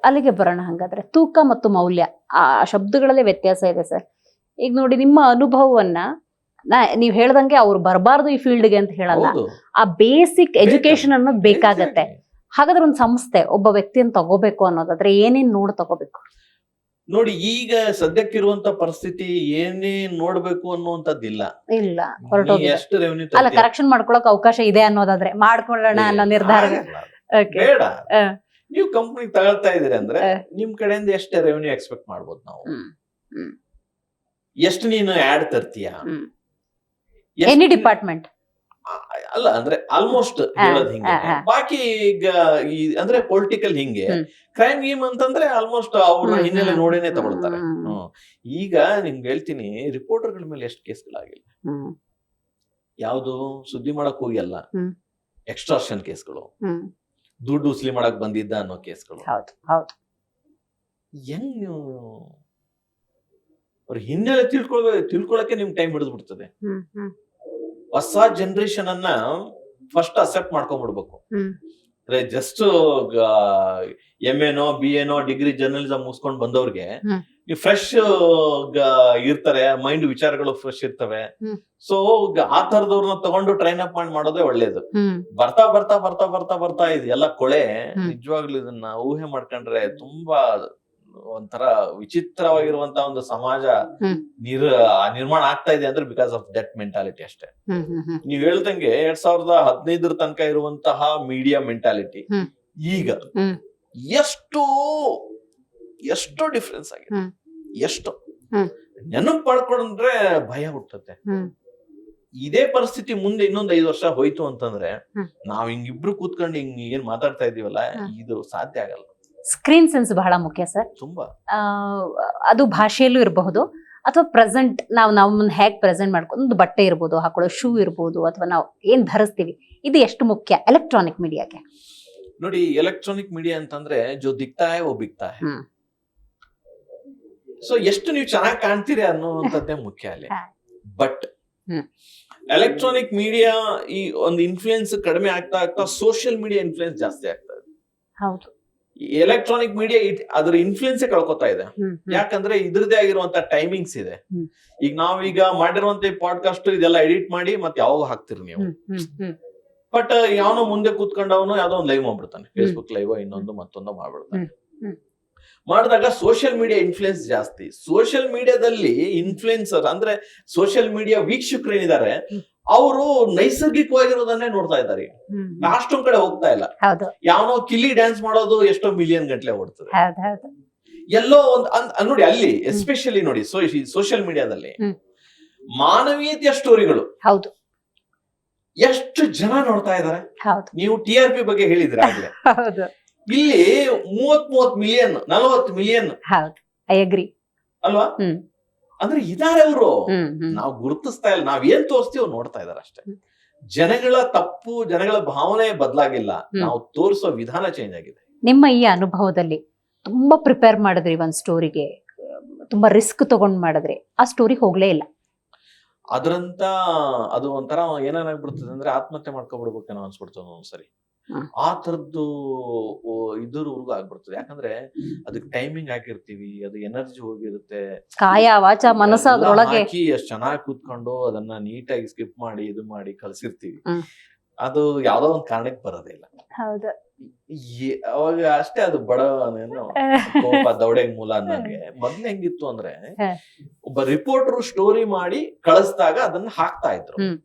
ಅಲ್ಲಿಗೆ ಬರೋಣ. ಹಾಗಾದ್ರೆ ತೂಕ ಮತ್ತು ಮೌಲ್ಯ ಆ ಶಬ್ದಗಳಲ್ಲೇ ವ್ಯತ್ಯಾಸ ಇದೆ ಸರ್. ಈಗ ನೋಡಿ, ನಿಮ್ಮ ಅನುಭವವನ್ನ ನೀವ್ ಹೇಳ್ದಂಗೆ ಅವ್ರು ಬರಬಾರ್ದು ಈ ಫೀಲ್ಡ್ಗೆ ಅಂತ ಹೇಳಲ್ಲ. ಆ ಬೇಸಿಕ್ ಎಜುಕೇಶನ್ ಅನ್ನೋದು ಬೇಕಾಗತ್ತೆ. ಹಾಗಾದ್ರೆ ಒಂದು ಸಂಸ್ಥೆ ಒಬ್ಬ ವ್ಯಕ್ತಿಯನ್ನು ತಗೋಬೇಕು ಅನ್ನೋದಾದ್ರೆ ಏನೇನ್ ನೋಡಿ ತಗೋಬೇಕು? ನೋಡಿ, ಈಗ ಸದ್ಯಕ್ಕಿರುವಂತ ಪರಿಸ್ಥಿತಿ ಏನೇನ್ ನೋಡ್ಬೇಕು ಅನ್ನುವಂಥದ್ದಿಲ್ಲ. ಇಲ್ಲ, ಎಷ್ಟು ರೆವೆನ್ಯೂ ಅಲ್ಲ, ಕರೆಕ್ಷನ್ ಮಾಡ್ಕೊಳಕ್ ಅವಕಾಶ ಇದೆ ಅನ್ನೋದಾದ್ರೆ ಮಾಡ್ಕೊಳ್ಳೋಣ ಅನ್ನೋ ನಿರ್ಧಾರ ಬೇಡ. ನೀವು ಕಂಪನಿ ತಗೊಳ್ತಾ ಇದೀರಿ ಅಂದ್ರೆ ನಿಮ್ ಕಡೆಯಿಂದ ಎಷ್ಟು ರೆವೆನ್ಯೂ ಎಕ್ಸ್ಪೆಕ್ಟ್ ಮಾಡ್ಬೋದು ನಾವು? ಎಷ್ಟು ನೀನು ಆಡ್ ತರ್ತೀಯ? ಎನಿ ಡಿಪಾರ್ಟ್ಮೆಂಟ್ ಅಲ್ಲ ಅಂದ್ರೆ ಆಲ್ಮೋಸ್ಟ್ ಹೇಳೋದ್ ಹಿಂಗೆ. ಬಾಕಿ ಈಗ ಅಂದ್ರೆ ಪೊಲಿಟಿಕಲ್ ಹಿಂಗೆ, ಕ್ರೈಮ್ ಗೇಮ್ ಅಂತಂದ್ರೆ ಆಲ್ಮೋಸ್ಟ್ ಅವ್ರ ಹಿನ್ನೆಲೆ ನೋಡೇನೆ ತಗೊಳ್ತಾರೆ. ಈಗ ನಿಮ್ಗೆ ಹೇಳ್ತೀನಿ, ರಿಪೋರ್ಟರ್ಗಳ ಮೇಲೆ ಎಷ್ಟು ಕೇಸ್ಗಳಾಗಿಲ್ಲ. ಯಾವ್ದು ಸುದ್ದಿ ಮಾಡಕ್ ಹೋಗಿಲ್ಲ, ಎಕ್ಸ್ಟ್ರಾಕ್ಷನ್ ಕೇಸ್ಗಳು, ದುಡ್ಡು ಉಸ್ಲಿ ಮಾಡಕ್ ಬಂದಿದ್ದ ಅನ್ನೋ ಕೇಸ್ಗಳು. ಹೆಂಗ್ ನೀವು ಅವ್ರ ಹಿನ್ನೆಲೆ ತಿಳ್ಕೊಳಕ್ಕೆ ನಿಮ್ಗೆ ಟೈಮ್ ಹಿಡಿದು ಬಿಡ್ತದೆ. ಹೊಸ ಜನರೇಷನ್ ಅನ್ನ ಫಸ್ಟ್ ಅಕ್ಸೆಪ್ಟ್ ಮಾಡ್ಕೊಂಡ್ಬಿಡ್ಬೇಕು. Just MA BA degree journalism ಮುಗಿಸ್ಕೊಂಡ್ ಬಂದವ್ರಿಗೆ ನೀವು ಫ್ರೆಶ್ ಇರ್ತಾರೆ, ಮೈಂಡ್ ವಿಚಾರಗಳು ಫ್ರೆಶ್ ಇರ್ತವೆ. ಸೊ ಆ ತರದವ್ರನ್ನ ತಗೊಂಡು ಟ್ರೈನ್ ಅಪ್ ಮಾಡೋದೇ ಒಳ್ಳೇದು. ಬರ್ತಾ ಬರ್ತಾ ಬರ್ತಾ ಬರ್ತಾ ಬರ್ತಾ ಇದು ಎಲ್ಲ ಕೊಳೆ. ನಿಜವಾಗ್ಲೂ ಇದನ್ನ ಊಹೆ ಮಾಡ್ಕೊಂಡ್ರೆ ತುಂಬಾ ಒಂಥರ ವಿಚಿತ್ರವಾಗಿರುವಂತ ಒಂದು ಸಮಾಜ ನಿರ್ಮಾಣ ಆಗ್ತಾ ಇದೆ ಅಂದ್ರೆ ಬಿಕಾಸ್ ಆಫ್ ದಟ್ ಮೆಂಟಾಲಿಟಿ ಅಷ್ಟೇ. ನೀವ್ ಹೇಳ್ದಂಗೆ 2015 ತನಕ ಇರುವಂತಹ ಮೀಡಿಯಾ ಮೆಂಟಾಲಿಟಿ ಈಗ ಎಷ್ಟು ಡಿಫ್ರೆನ್ಸ್ ಆಗಿದೆ. ಎಷ್ಟು ನೆನಪು ಮಾಡ್ಕೊಂಡ್ರೆ ಭಯ ಹುಟ್ಟುತ್ತೆ. ಇದೇ ಪರಿಸ್ಥಿತಿ ಮುಂದೆ ಇನ್ನೊಂದ್ 5 ವರ್ಷ ಹೋಯ್ತು ಅಂತಂದ್ರೆ ನಾವ್ ಹಿಂಗಿಬ್ರು ಕೂತ್ಕೊಂಡು ಹಿಂಗ್ ಏನ್ ಮಾತಾಡ್ತಾ ಇದೀವಲ್ಲ, ಇದು ಸಾಧ್ಯ ಆಗಲ್ಲ. ಸ್ಕ್ರೀನ್ ಸೆನ್ಸ್ ಬಹಳ ಮುಖ್ಯ ಸರ್. ತುಂಬಾ ಅದು ಭಾಷೆಯಲ್ಲೂ ಇರಬಹುದು, ಅಥವಾ ಪ್ರೆಸೆಂಟ್ ನಾವು ಹೇಗ್ ಪ್ರೆಸೆಂಟ್ ಮಾಡ್ಕೊಂಡು, ಒಂದು ಬಟ್ಟೆ ಇರ್ಬೋದು, ಹಾಕೊಳ್ಳೋ ಶೂ ಇರ್ಬೋದು, ಅಥವಾ ನಾವು ಏನ್ ಧರಿಸ್ತೀವಿ, ಇದು ಎಷ್ಟು ಮುಖ್ಯ ಎಲೆಕ್ಟ್ರಾನಿಕ್ ಮೀಡಿಯಾಗೆ? ನೋಡಿ, ಎಲೆಕ್ಟ್ರಾನಿಕ್ ಮೀಡಿಯಾ ಅಂತಂದ್ರೆ ಜೋ ದಿಕ್ತಾ ಹೈ ವೋ ಬಿಕ್ತಾ ಹೈ. ಸೊ ಎಷ್ಟು ನೀವು ಚೆನ್ನಾಗಿ ಕಾಣ್ತೀರಿ ಅನ್ನುವಂಥದ್ದೇ ಮುಖ್ಯ ಅಲ್ಲಿ. ಬಟ್ ಎಲೆಕ್ಟ್ರಾನಿಕ್ ಮೀಡಿಯಾ ಈ ಒಂದು ಇನ್ಫ್ಲೂಯೆನ್ಸ್ ಕಡಿಮೆ ಆಗ್ತಾ ಆಗ್ತಾ ಸೋಷಿಯಲ್ ಮೀಡಿಯಾ ಇನ್ಫ್ಲೂಯೆನ್ಸ್ ಜಾಸ್ತಿ ಆಗ್ತಾ ಇದೆ. ಹೌದು, ಎಲೆಕ್ಟ್ರಾನಿಕ್ ಮೀಡಿಯಾ ಅದ್ರ ಇನ್ಫ್ಲೂಯೆನ್ಸ್ ಕಳ್ಕೊತಾ ಇದೆ. ಯಾಕಂದ್ರೆ ಇದ್ರದೇ ಆಗಿರುವಂತ ಟೈಮಿಂಗ್ಸ್ ಇದೆ. ಈಗ ನಾವೀಗ ಮಾಡಿರುವಂತ ಈ ಪಾಡ್ಕಾಸ್ಟ್ ಇದೆಲ್ಲ ಎಡಿಟ್ ಮಾಡಿ ಮತ್ತೆ ಯಾವಾಗ ಹಾಕ್ತಿರಿ ನೀವು. ಬಟ್ ಯಾವನೋ ಮುಂದೆ ಕೂತ್ಕೊಂಡವನು ಯಾವ್ದೋ ಒಂದು ಲೈವ್ ಮಾಡ್ಬಿಡ್ತಾನೆ, ಫೇಸ್ಬುಕ್ ಲೈವ್ ಇನ್ನೊಂದು ಮತ್ತೊಂದು ಮಾಡ್ಬಿಡ್ತಾನೆ. ಮಾಡಿದಾಗ ಸೋಷಿಯಲ್ ಮೀಡಿಯಾ ಇನ್ಫ್ಲೂಯೆನ್ಸ್ ಜಾಸ್ತಿ. ಸೋಷಿಯಲ್ ಮೀಡಿಯಾದಲ್ಲಿ ಇನ್ಫ್ಲೂಯೆನ್ಸರ್ ಅಂದ್ರೆ ಸೋಷಿಯಲ್ ಮೀಡಿಯಾ ವೀಕ್ಷಕರು ಏನಿದ್ದಾರೆ ಅವರು ನೈಸರ್ಗಿಕವಾಗಿರೋದನ್ನೇ ನೋಡ್ತಾ ಇದ್ದಾರೆ. ಅಷ್ಟೊಂದ್ ಕಡೆ ಹೋಗ್ತಾ ಇಲ್ಲ. ಯಾವನೋ ಕಿಲ್ಲಿ ಡ್ಯಾನ್ಸ್ ಮಾಡೋದು ಎಷ್ಟೋ ಮಿಲಿಯನ್ ಗಂಟ್ಲೆ ಓಡ್ತದೆ. ಎಲ್ಲೋ ಒಂದ್ ನೋಡಿ, ಅಲ್ಲಿ ಎಸ್ಪೆಷಲಿ ನೋಡಿ ಸೋಷಿಯಲ್ ಮೀಡಿಯಾದಲ್ಲಿ ಮಾನವೀಯತೆಯ ಸ್ಟೋರಿಗಳು ಎಷ್ಟು ಜನ ನೋಡ್ತಾ ಇದಾರೆ. ನೀವು TRP ಬಗ್ಗೆ ಹೇಳಿದ್ರೆ ಆಗ್ಲೇ, ಇಲ್ಲಿ 30 ಮಿಲಿಯನ್ 40 ಮಿಲಿಯನ್ ಅಲ್ವಾ? ಅಂದ್ರೆ ಇದಾರೆ ಅವರು. ನಾವು ಗುರುತಿಸ್ತಾ ಇಲ್ಲ, ನಾವ್ ಏನ್ ತೋರಿಸ್ತೀವಿ ನೋಡ್ತಾ ಇದಾರೆ ಅಷ್ಟೇ. ಜನಗಳ ತಪ್ಪು, ಜನಗಳ ಭಾವನೆ ಬದಲಾಗಿಲ್ಲ, ನಾವು ತೋರಿಸೋ ವಿಧಾನ ಚೇಂಜ್ ಆಗಿದೆ. ನಿಮ್ಮ ಈ ಅನುಭವದಲ್ಲಿ ತುಂಬಾ ಪ್ರಿಪೇರ್ ಮಾಡಿದ್ರಿ ಒಂದ್ ಸ್ಟೋರಿಗೆ, ತುಂಬಾ ರಿಸ್ಕ್ ತಗೊಂಡ್ ಮಾಡಿದ್ರಿ, ಆ ಸ್ಟೋರಿ ಹೋಗ್ಲೇ ಇಲ್ಲ. ಅದ್ರಂತ ಅದು ಒಂಥರ ಏನಾಗ್ಬಿಡ್ತದೆ ಅಂದ್ರೆ ಆತ್ಮಹತ್ಯೆ ಮಾಡ್ಕೊಬಿಡ್ಬೇಕೇನೋ ಅನ್ಸ್ಬಿಡ್ತದೆ ಒಂದ್ಸರಿ. ಆ ತರದ್ದು ಇದ್ರವರೆಗೂ ಆಗ್ಬಿಡ್ತದೆ. ಯಾಕಂದ್ರೆ ಅದಕ್ಕೆ ಟೈಮಿಂಗ್ ಹಾಕಿರ್ತೀವಿ, ಅದು ಎನರ್ಜಿ ಹೋಗಿರುತ್ತೆ, ಕಾಯ ವಾಚ ಮನಸ್ಸು ಅದ್ರೊಳಗೆ ಹಾಕಿ ಅಷ್ಟ್ ಚೆನ್ನಾಗಿ ಕೂತ್ಕೊಂಡು ಅದನ್ನ ನೀಟಾಗಿ ಸ್ಕಿಪ್ ಮಾಡಿ ಇದು ಮಾಡಿ ಕಳ್ಸಿರ್ತೀವಿ. ಅದು ಯಾವ್ದೋ ಒಂದ್ ಕಾರಣಕ್ಕೆ ಬರೋದಿಲ್ಲ. ಅವಾಗ ಅಷ್ಟೇ ಅದು ಬಡವನೇನು ಕೋಪ ದೌಡೆಗ್ ಮೂಲ ಅನ್ನಂಗೆ. ಮೊದ್ಲು ಹೆಂಗಿತ್ತು ಅಂದ್ರೆ ಒಬ್ಬ ರಿಪೋರ್ಟರ್ ಸ್ಟೋರಿ ಮಾಡಿ ಕಳಿಸಿದಾಗ ಅದನ್ನ ಹಾಕ್ತಾ ಇದ್ರು.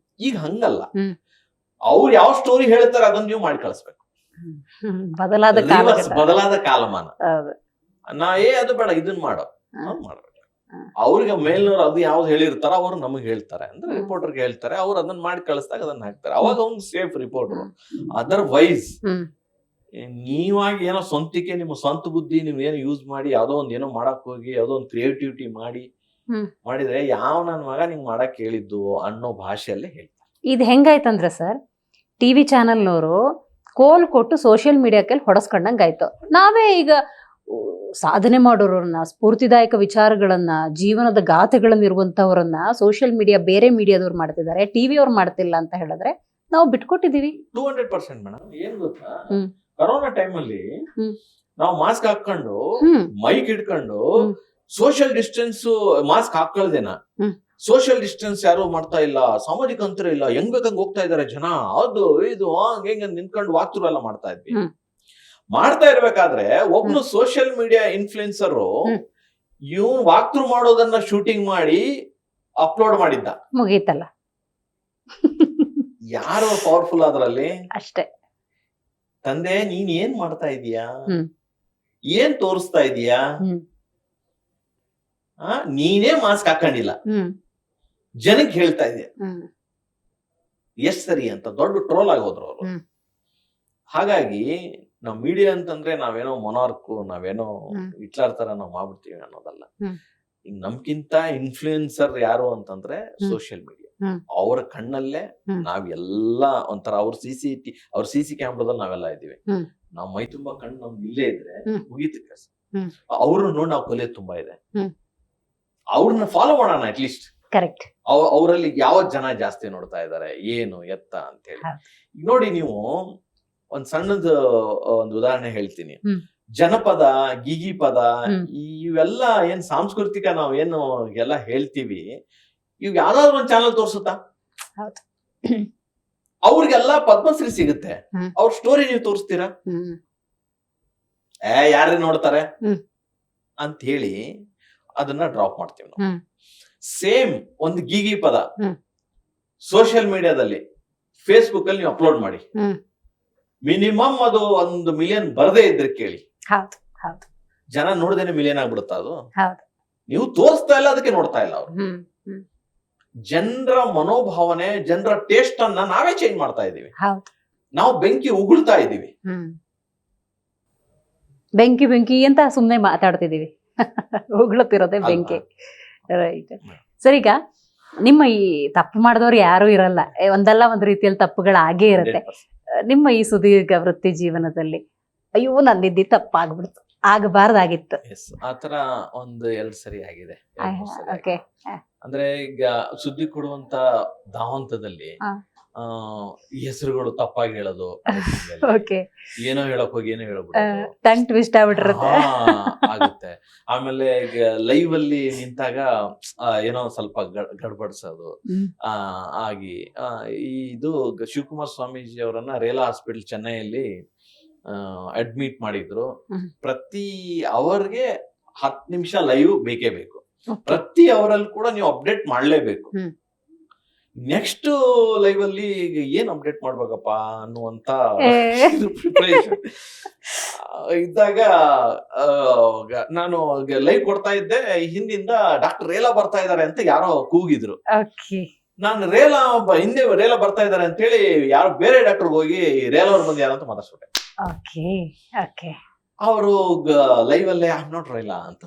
ಈಗ ಹಂಗಲ್ಲ, ಅವ್ರು ಯಾವ ಸ್ಟೋರಿ ಹೇಳ್ತಾರೆ ಅದನ್ನ ನೀವು ಮಾಡಿ ಕಳಿಸ್ಬೇಕು. ಬದಲಾದ ಕಾಲಮಾನ. ಅದು ಬೇಡ ಇದನ್ ಮಾಡ್ಬೇಕು. ಅವ್ರಿಗೆ ಮೇಲ್ನವ್ರು ಅದು ಯಾವ್ದು ಹೇಳಿರ್ತಾರ ಅವ್ರು ನಮಗ್ ಹೇಳ್ತಾರೆ, ಅಂದ್ರೆ ರಿಪೋರ್ಟರ್ಗೆ ಹೇಳ್ತಾರೆ, ಅವ್ರು ಅದನ್ನ ಮಾಡಿ ಕಳಿಸಿದಾಗ ಅದನ್ನ ಹಾಕ್ತಾರೆ. ಅವಾಗ ಅವ್ನು ಸೇಫ್ ರಿಪೋರ್ಟರ್. ಅದರ್ವೈಸ್ ನೀವಾಗಿ ಏನೋ ಸ್ವಂತಕ್ಕೆ ನಿಮ್ಮ ಸ್ವಂತ ಬುದ್ಧಿ ನೀವ್ ಏನೋ ಯೂಸ್ ಮಾಡಿ ಯಾವ್ದೋ ಒಂದ್ ಏನೋ ಮಾಡಕ್ ಹೋಗಿ ಯಾವ್ದೋ ಒಂದ್ ಕ್ರಿಯೇಟಿವಿಟಿ ಮಾಡಿದ್ರೆ ಯಾವ ನನ್ ಮಗ ನಿಂಗ್ ಮಾಡಕ್ ಹೇಳಿದ್ದು ಅನ್ನೋ ಭಾಷೆಯಲ್ಲೇ ಹೇಳ್ತಾರೆ. ಇದು ಹೆಂಗಾಯ್ತಂದ್ರೆ ಸರ್, TV ಚಾನೆಲ್ನವರು ಕೋಲ್ ಕೊಟ್ಟು ಸೋಷಿಯಲ್ ಮೀಡಿಯಾಕ್ಕೆ ಹೊಡೆಸ್ಕೊಂಡಂಗ್ ಆಯ್ತು. ನಾವೇ ಈಗ ಸಾಧನೆ ಮಾಡೋರನ್ನ, ಸ್ಫೂರ್ತಿದಾಯಕ ವಿಚಾರಗಳನ್ನ, ಜೀವನದ ಗಾಥೆಗಳನ್ನ ಇರುವಂತವ್ರನ್ನ ಸೋಷಿಯಲ್ ಮೀಡಿಯಾ ಬೇರೆ ಮೀಡಿಯಾದವ್ರು ಮಾಡ್ತಿದ್ದಾರೆ, TV ಅವ್ರು ಮಾಡ್ತಿಲ್ಲ ಅಂತ ಹೇಳಿದ್ರೆ ನಾವು ಬಿಟ್ಕೊಟ್ಟಿದೀವಿ. 200% ಮೇಡಮ್. ಏನ್ ಗೊತ್ತಾ, ಕೊರೋನಾ ಟೈಮಲ್ಲಿ ನಾವು ಮಾಸ್ಕ್ ಹಾಕೊಂಡು ಹ್ಮ್ ಮೈಕ್ ಹಿಡ್ಕೊಂಡು ಹ್ಮ್. ಸೋಷಿಯಲ್ ಡಿಸ್ಟೆನ್ಸ್ ಮಾಸ್ಕ್ ಹಾಕೊಳ್ದೇನ ಹ್ಮ್. ಸೋಷಿಯಲ್ ಡಿಸ್ಟೆನ್ಸ್ ಯಾರು ಮಾಡ್ತಾ ಇಲ್ಲ, ಸಾಮಾಜಿಕ ಅಂತರ ಇಲ್ಲ, ಹೆಂಗ್ ಬೇಕಂಗ್ ಹೋಗ್ತಾ ಇದಾರೆ ಜನ, ಅದು ಇದು ಹೆಂಗ್ ನಿಂತ್ಕೊಂಡು ವಾಕ್ತುರು ಎಲ್ಲ ಮಾಡ್ತಾ ಇದ್ವಿ. ಹ್ಮ್. ಮಾಡ್ತಾ ಇರ್ಬೇಕಾದ್ರೆ ಒಬ್ನು ಸೋಷಿಯಲ್ ಮೀಡಿಯಾ ಇನ್ಫ್ಲುಯೆನ್ಸರ್ ಹ್ಮ್. ಇವ್ನು ವಾಕ್ತುರು ಮಾಡೋದನ್ನ ಶೂಟಿಂಗ್ ಮಾಡಿ ಅಪ್ಲೋಡ್ ಮಾಡಿದ್ದ. ಮುಗೀತಲ್ಲ. ಯಾರು ಪವರ್ಫುಲ್ ಅದ್ರಲ್ಲಿ? ಅಷ್ಟೇ. ತಂದೆ ನೀನ್ ಏನ್ ಮಾಡ್ತಾ ಇದೀಯಾ, ಹ್ಮ್. ಏನ್ ತೋರಿಸ್ತಾ ಇದೀಯಾ, ಹ್ಮ್. ನೀನೇ ಮಾಸ್ಕ್ ಹಾಕೊಂಡಿಲ್ಲ, ಹ್ಮ್. ಜನಕ್ಕೆ ಹೇಳ್ತಾ ಇದೀಯ, ಹ್ಮ್. ಎಷ್ಟ್ ಸರಿ ಅಂತ ದೊಡ್ಡ ಟ್ರೋಲ್ ಆಗೋದ್ರು ಅವರು. ಹ್ಮ್. ಹಾಗಾಗಿ ನಾವ್ ಮೀಡಿಯಾ ಅಂತಂದ್ರೆ ನಾವೇನೋ ಮೊನಾರ್ಕು, ನಾವೇನೋ ಹ್ಮ್. ಹಿಟ್ಲರ್ ತರ ನಾವ್ ಮಾಡ್ಬಿಡ್ತೀವಿ ಅನ್ನೋದಲ್ಲ. ಹ್ಮ್. ಈಗ ನಮ್ಗಿಂತ ಇನ್ಫ್ಲೂಯೆನ್ಸರ್ ಯಾರು ಅಂತಂದ್ರೆ ಹ್ಮ್. Social media. ಹ್ಮ್. ಅವ್ರ ಕಣ್ಣಲ್ಲೇ ಹ್ಮ್. ನಾವೆಲ್ಲ ಒಂಥರ ಅವ್ರ ಸಿ ಕ್ಯಾಮ್ರಾದಲ್ಲಿ ನಾವೆಲ್ಲ ಇದೀವಿ. ಹ್ಮ್. ನಾವ್ ಮೈ ತುಂಬಾ ಕಣ್ಣು ನಮ್ಗೆ ಇಲ್ಲೇ ಇದ್ರೆ ಹ್ಮ್. ಮುಗೀತು ಕೆಲಸ. ಹ್ಮ್. ಅವ್ರನ್ನ ನೋಡಿ ನಾವು ಕಲಿಯೋದು ತುಂಬಾ ಇದೆ. ಹ್ಮ್. ಅವ್ರನ್ನ ಫಾಲೋ ಮಾಡೋಣ ಅಟ್ಲೀಸ್ಟ್. ಕರೆಕ್ಟ್. ಅವರಲ್ಲಿ ಯಾವ ಜನ ಜಾಸ್ತಿ ನೋಡ್ತಾ ಇದಾರೆ, ಏನು ಎತ್ತ ಅಂತ ಹೇಳಿ. ಹೌದು. ಈಗ ನೋಡಿ, ನೀವು ಒಂದ್ ಸಣ್ಣದ ಒಂದು ಉದಾಹರಣೆ ಹೇಳ್ತೀನಿ. ಹ್ಮ್. ಜನಪದ, ಗೀಗಿ ಪದ, ಹ್ಮ್. ಇವೆಲ್ಲ ಏನ್ ಸಾಂಸ್ಕೃತಿಕ ನಾವೇನು ಎಲ್ಲ ಹೇಳ್ತೀವಿ, ಇವ್ ಯಾವ್ದಾದ್ರು ಒಂದ್ ಚಾನಲ್ ತೋರ್ಸುತ್ತಾ? ಹೌದು. ಅವ್ರಿಗೆಲ್ಲ ಪದ್ಮಶ್ರೀ ಸಿಗುತ್ತೆ. ಹ್ಮ್. ಅವ್ರ ಸ್ಟೋರಿ ನೀವು ತೋರಿಸ್ತೀರಾ? ಹ್ಮ್. ಯಾರೇ ನೋಡ್ತಾರೆ ಹ್ಮ್. ಅಂತ ಹೇಳಿ ಅದನ್ನ ಡ್ರಾಪ್ ಮಾಡ್ತೀವಿ ನಾವು. ಹ್ಮ್. ಸೇಮ್ ಒಂದು ಗೀಗಿ ಪದ ಹ್ಮ್. ಸೋಷಿಯಲ್ ಮೀಡಿಯಾದಲ್ಲಿ, ಫೇಸ್ಬುಕ್ ಅಲ್ಲಿ ನೀವು ಅಪ್ಲೋಡ್ ಮಾಡಿ, ಹ್ಮ್. ಮಿನಿಮಮ್ ಅದು 1 ಮಿಲಿಯನ್ ಬರದೇ ಇದ್ರೆ ಕೇಳಿ, ಹೌದು. ಹೌದು. ಜನ ನೋಡ್ದೇನೆ ಮಿಲಿಯನ್ ಆಗ್ಬಿಡುತ್ತ ಅದು. ಹೌದು. ನೀವು ತೋರಿಸ್ತಾ ಇಲ್ಲ, ಅದಕ್ಕೆ ನೋಡ್ತಾ ಇಲ್ಲ ಅವರು. ಹ್ಮ್. ಹ್ಮ್. ಜನರ ಮನೋಭಾವನೆ, ಜನರ ಟೇಸ್ಟ್ ಅನ್ನ ನಾವೇ ಚೇಂಜ್ ಮಾಡ್ತಾ ಇದೀವಿ. ಹೌದು. ನಾವು ಬೆಂಕಿ ಉಗುಳ್ತಾ ಇದೀವಿ. ಹ್ಮ್. ಬೆಂಕಿ ಅಂತ ಸುಮ್ನೆ ಮಾತಾಡ್ತಿದೀವಿ. ಉಗುಳುತ್ತಿರೋದೇ ಬೆಂಕಿ. Right sir. ಈಗ ನಿಮ್ಮ ಈ ತಪ್ಪು ಮಾಡಿದವ್ರು ಯಾರು ಇರಲ್ಲ, ಒಂದಲ್ಲ ಒಂದ್ ರೀತಿಯಲ್ಲಿ ತಪ್ಪುಗಳಾಗೇ ಇರುತ್ತೆ. 100%. ನಿಮ್ಮ ಈ ಸುದೀರ್ಘ ವೃತ್ತಿ ಜೀವನದಲ್ಲಿ ಅಯ್ಯೋ ನಂದಿದ್ದಿ ತಪ್ಪಾಗ್ಬಿಡ್ತು, ಆಗಬಾರ್ದಾಗಿತ್ತು. Yes, ಆತರ ಒಂದು 2 ಸರಿ ಆಗಿದೆ. 2-3 ಸರಿ ಓಕೆ. ಆಗಿದೆ. ಅಂದ್ರೆ ಈಗ ಸುದ್ದಿ ಕೊಡುವಂತ ಧಾವಂತದಲ್ಲಿ ಹಾ. ಈ ಹೆಸರುಗಳು ತಪ್ಪಾಗಿ ಹೇಳೋದು, ಓಕೆ. ಏನೋ ಹೇಳಕ್ ಹೋಗಿ ಏನೋ ಹೇಳ್ಬಿಡೋದು, ಟಂಗ್ ಟ್ವಿಸ್ಟ್ ಆಗ್ಬಿಟ್ಟಿರುತ್ತೆ. ಆಗುತ್ತೆ. ಆಮೇಲೆ ಈಗ ಲೈವ್ ಅಲ್ಲಿ ನಿಂತಾಗ ಏನೋ ಸ್ವಲ್ಪ ಗಡ್ಬಡ್ಸೋದು ಆಗಿ ಇದು ಶಿವಕುಮಾರ್ ಸ್ವಾಮೀಜಿ ಅವರನ್ನ ರೇಲಾ ಹಾಸ್ಪಿಟಲ್ ಚೆನ್ನೈಯಲ್ಲಿ ಅಡ್ಮಿಟ್ ಮಾಡಿದ್ರು. ಪ್ರತಿ ಅವರ್ಗೆ 10 ನಿಮಿಷ ಲೈವ್ ಬೇಕೇ ಬೇಕು. ಪ್ರತಿ ಅವರಲ್ಲಿ ಕೂಡ ನೀವು ಅಪ್ಡೇಟ್ ಮಾಡ್ಲೇಬೇಕು. ನೆಕ್ಸ್ಟ್ ಲೈವ್ ಅಲ್ಲಿ ಏನ್ ಅಪ್ಡೇಟ್ ಮಾಡ್ಬೇಕಪ್ಪ ಅನ್ನುವಂತ ಪ್ರಿಪರೇಷನ್ ಇದ್ದಾಗ ನಾನು ಲೈವ್ ಕೊಡ್ತಾ ಇದ್ದೆ. ಹಿಂದಿಂದ ಡಾಕ್ಟರ್ ರೇಲಾ ಬರ್ತಾ ಇದಾರೆ ಅಂತ ಯಾರೋ ಕೂಗಿದ್ರು. ನಾನು ರೇಲಾ ಹಿಂದೆ ರೇಲಾ ಬರ್ತಾ ಇದಾರೆ ಅಂತ ಹೇಳಿ ಯಾರು ಬೇರೆ ಡಾಕ್ಟರ್ ಹೋಗಿ ರೇಲಾ ಅವ್ರು ಬಂದು ಯಾರಂತ ಮಾತಾಡ್ಸ್ಬಿಟ್ಟೆ. ಅವರು ಲೈವ್ ಅಲ್ಲೇ ಐ ಆಮ್ ನಾಟ್ ರೇಲಾ ಅಂತ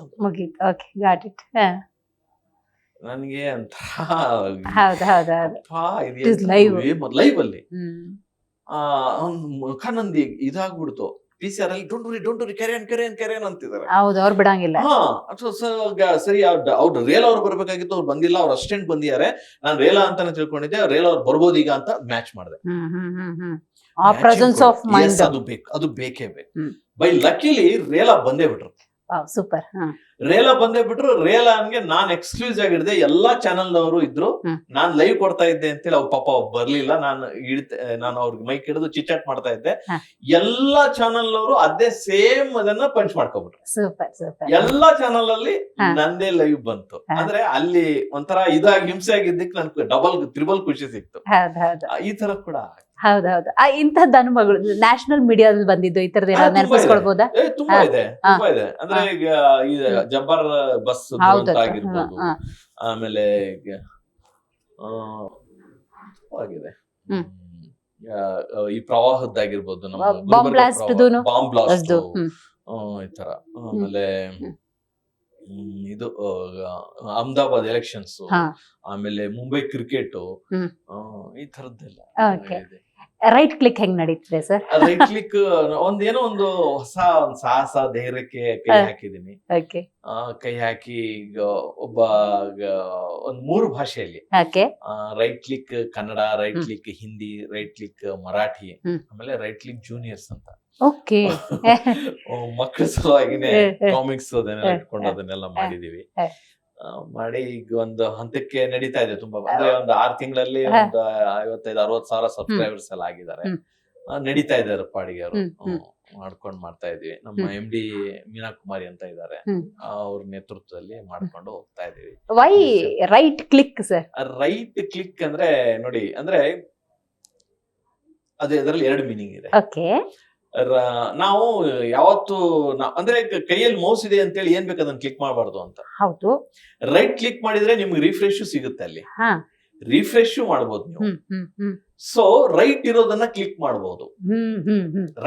ನನಗೆ ಅಂತ ಲೈವ್ ಅಲ್ಲಿ ಮುಖ ನಂದಿ ಇದಾಗ್ಬಿಡ್ತು. PCR ಅಲ್ಲಿ ಡೋಂಟ್ ವರಿ ಕೆರೆಯನ್ ಅಂತಿದ್ದಾರೆ. ಅವ್ರು ಬಿಡಂಗಿಲ್ಲ. ಸರಿ, ಅವ್ರು ರೇಲಾ ಅವ್ರು ಬರ್ಬೇಕಾಗಿತ್ತು, ಅವ್ರು ಬಂದಿಲ್ಲ, ಅವ್ರ ಅಸಿಸ್ಟೆಂಟ್ ಬಂದಿದ್ದಾರೆ. ನಾನು ರೇಲಾ ಅಂತಾನೆ ತಿಳ್ಕೊಂಡಿದ್ದೆ, ರೇಲಾ ಅವ್ರು ಬರ್ಬೋದು ಈಗ ಅಂತ ಮ್ಯಾಚ್ ಮಾಡಿದೆ. ಅದು ಬೇಕೇ ಬೇಕು. ಬೈ ಲಕ್ಕಿಲಿ ರೇಲಾ ಬಂದೇ ಬಿಟ್ರು. ಸೂಪರ್. ರೇಲಾ ಬಂದೇ ಬಿಟ್ರು. ರೇಲಾನ್ಗೆ ನಾನ್ ಎಕ್ಸ್ಕ್ಲೂಸಿವ್ ಆಗಿರ್ದೆ, ಎಲ್ಲಾ ಚಾನೆಲ್ ನವರು ಇದ್ರು. ನಾನ್ ಲೈವ್ ಕೊಡ್ತಾ ಇದ್ದೆ ಅಂತೇಳಿ ಅವ್ರ ಪಾಪ ಬರ್ಲಿಲ್ಲ. ನಾನು ಅವ್ರಿಗೆ ಮೈಕ್ ಹಿಡಿದು ಚಿಚಾಟ್ ಮಾಡ್ತಾ ಇದ್ದೆ. ಎಲ್ಲಾ ಚಾನೆಲ್ ನವರು ಅದೇ ಸೇಮ್ ಅದನ್ನ ಪಂಚ್ ಮಾಡ್ಕೊಬಿಟ್ರು. ಎಲ್ಲಾ ಚಾನೆಲ್ ಅಲ್ಲಿ ನಂದೇ ಲೈವ್ ಬಂತು. ಅಂದ್ರೆ ಅಲ್ಲಿ ಒಂಥರ ಇದಾಗಿ ಹಿಂಸೆ ಆಗಿದ್ದಕ್ಕೆ ನನ್ಗೆ ಡಬಲ್ ತ್ರಿಬಲ್ ಖುಷಿ ಸಿಕ್ತು. ಈ ತರ ಕೂಡ ಹೌದೌದು. ಇಂತಹದ್ದು ಅನುಭವಗಳು ನ್ಯಾಷನಲ್ ಮೀಡಿಯಾದಲ್ಲಿ ಬಂದಿದ್ದು ಈ ತರದ ನೆನಪಿಸ್ಕೊಳ್ಬಹುದಾ? ತುಂಬಾ ಇದೆ. ಅಂದ್ರೆ ಈಗ ಜಬ್ಬರ್ ಬಸ್ ಆಗಿರ್ಬೋದು, ಆಮೇಲೆ ಆಗಿದೆ ಈ ಪ್ರವಾಹದ್ದಾಗಿರ್ಬೋದು, ಬಾಂಬ್ ಬ್ಲಾಸ್ಟ್ ಈ ತರ. ಆಮೇಲೆ ಇದು ಅಹಮದಾಬಾದ್ ಎಲೆಕ್ಷನ್ಸ್, ಆಮೇಲೆ ಮುಂಬೈ ಕ್ರಿಕೆಟ್, ಈ ತರದ್ದೆಲ್ಲ. ರೈಟ್ ಕ್ಲಿಕ್ ಹೆಂಗ್ ನಡೀತಿದೆ ಸರ್? ರೈಟ್ ಕ್ಲಿಕ್ ಒಂದೇನೋ ಒಂದು ಹೊಸ ಸಾಹಸ ಧೈರ್ಯಕ್ಕೆ ಕೈ ಹಾಕಿದೀನಿ. ಕೈ ಹಾಕಿ ಈಗ ಒಂದ್ 3 ಭಾಷೆಯಲ್ಲಿ right click Kannada, right click Hindi, right click Marathi, ಆಮೇಲೆ ರೈಟ್ ಕ್ಲಿಕ್ ಜೂನಿಯರ್ಸ್ ಅಂತ ಓಕೆ. ಮಕ್ಕಳ ಸಲುವಾಗಿನೇ ಕಾಮಿಕ್ಸ್ ಅದನ್ನೆಲ್ಲ ಇಟ್ಕೊಂಡು ಅದನ್ನೆಲ್ಲ ಮಾಡಿದೀವಿ. ಮಾಡಿ ಈಗ ಒಂದು ಹಂತಕ್ಕೆ ನಡೀತಾ ಇದೆ. ತುಂಬಾ ಅಂದ್ರೆ ಒಂದು 6 ತಿಂಗಳಲ್ಲಿ ಒಂದು 55-60 ಸಾವಿರ ಸಬ್ಸ್ಕ್ರೈಬರ್ಸ್ ಎಲ್ಲ ಆಗಿದ್ದಾರೆ. ನಡೀತಾ ಇದ್ದಾರೆ ಪಾಡಿಗೆ ಅವರು ಮಾಡ್ಕೊಂಡ್ ಮಾಡ್ತಾ ಇದೀವಿ. ನಮ್ಮ MD ಮೀನಾ ಕುಮಾರಿ ಅಂತ ಇದ್ದಾರೆ, ಅವ್ರ ನೇತೃತ್ವದಲ್ಲಿ ಮಾಡ್ಕೊಂಡು ಹೋಗ್ತಾ ಇದೀವಿ. Why right click sir? Right click ಅಂದ್ರೆ ನೋಡಿ, ಅಂದ್ರೆ ಅದೇ ಅದರಲ್ಲಿ 2 ಮೀನಿಂಗ್ ಇದೆ. ಓಕೆ. ನಾವು ಯಾವತ್ತು ಅಂದ್ರೆ ಕೈಯಲ್ಲಿ ಮೌಸ್ ಇದೆ ಅಂತ ಹೇಳಿ ಏನ್ ಬೇಕು ಅದನ್ನ ಕ್ಲಿಕ್ ಮಾಡಬಾರ್ದು ಅಂತ. ಹೌದು. ರೈಟ್ ಕ್ಲಿಕ್ ಮಾಡಿದ್ರೆ ನಿಮ್ಗೆ ರಿಫ್ರೆಶ್ ಸಿಗುತ್ತೆ, ಅಲ್ಲಿ ರಿಫ್ರೆಶ್ ಮಾಡಬಹುದು ನೀವು. ಸೊ ರೈಟ್ ಇರೋದನ್ನ ಕ್ಲಿಕ್ ಮಾಡಬಹುದು.